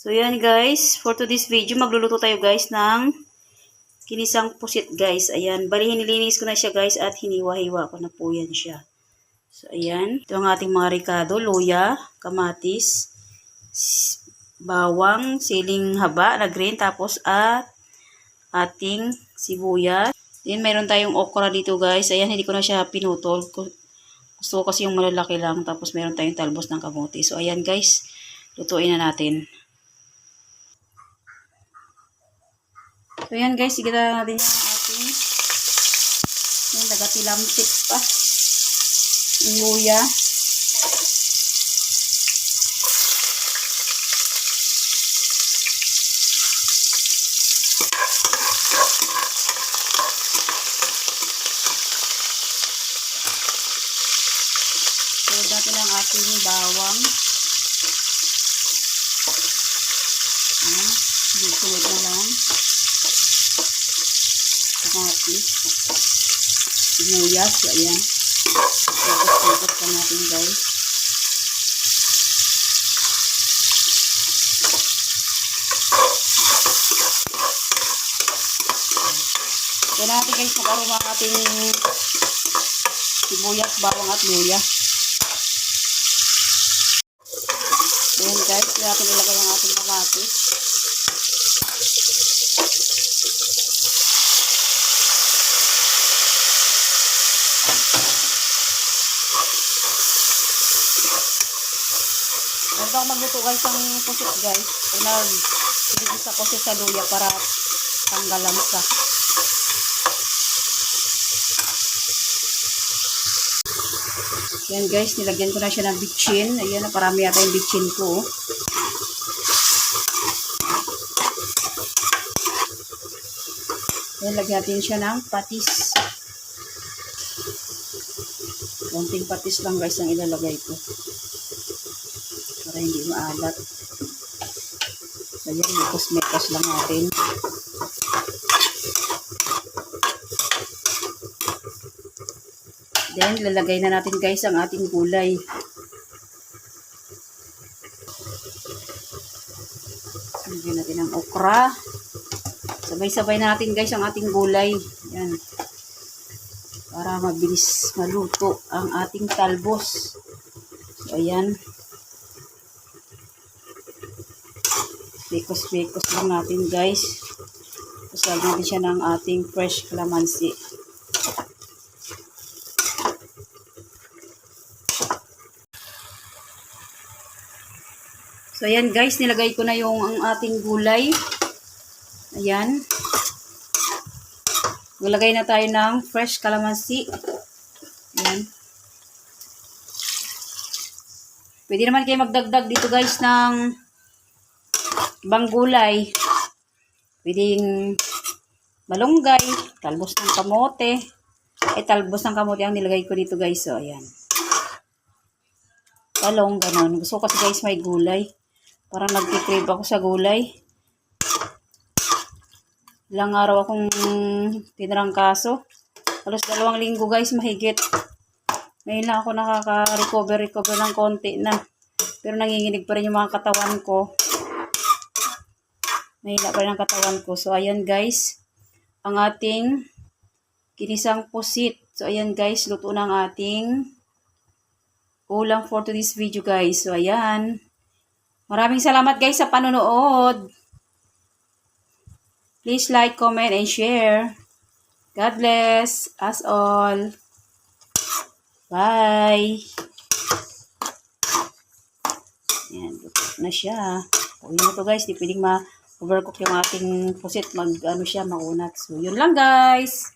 So, yan guys. For today's video, magluluto tayo guys ng kinisang pusit guys. Ayan. Bali, nilinis ko na siya guys at hiniwa-hiwa ko na po yan siya. So, ayan. Ito ang ating mga ricado, luya, kamatis, bawang, siling haba na green, tapos at ating sibuyas. Then, mayroon tayong okra dito guys. Ayan, hindi ko na siya pinutol. Gusto ko kasi yung malalaki lang. Tapos, mayroon tayong talbos ng kamote. So, ayan guys. Lutuin na natin. So, ayan guys. Sige na natin yung ating yung nagatilamtik pa. Yung luya. Sunod natin ang ating bawang. Ayan. Sunod na lang. Kamatis. Sibuyas. Ayan. Tapos pa natin guys. Kaya natin guys mag-aroma ang ating sibuyas, bawang at luya. Ayan guys, kaya natin ilagay ang ating kamatis. Huwag ako magluto guys ang pusit guys. Pag nag-igisa ko sa luya para tanggal lamsa. Ayan guys, nilagyan ko na siya ng bitchin. Ayan, naparami yata yung bitchin ko. Ayan, lagyan natin siya ng patis. Konting patis lang guys ang ilalagay ko. Para hindi maalat. Ayan, mekos-mekos lang natin. Then, lalagay na natin guys ang ating gulay. Lagyan natin ang okra. Sabay-sabay na natin guys ang ating gulay. Ayan. Para mabilis maluto ang ating talbos. So, ayan. Pekos-pekos lang natin guys. Tapos lagyan natin siya ng ating fresh calamansi. So, ayan guys, nilagay ko na yung ang ating gulay. Ayan. Maglagay na tayo ng fresh calamansi. Ayan. Pwede naman kayo magdagdag dito guys ng ibang gulay. Pwedeng malunggay, talbos ng kamote. Talbos ng kamote ang nilagay ko dito guys. So, ayan. Talong, ganon. Gusto ko kasi guys may gulay. Parang nagkikrave ako sa gulay. Ilang araw akong tinarangkaso. Halos 2 linggo guys, mahigit. Ngayon lang ako nakaka-recover ng konti na. Pero nanginginig pa rin yung mga katawan ko. Mahina pa rin ang katawan ko. So, ayan guys. Ang ating kinisang pusit. So, ayan guys. Luto na ang ating ulam for today's video guys. So, ayan. Maraming salamat guys sa panonood. Please like, comment, and share. God bless us all. Bye. Ayan, luto na siya. Uwi na to guys. Di pwedeng ma-overcook yung ating pusit. Mag-ano siya, makunat. So, yun lang guys.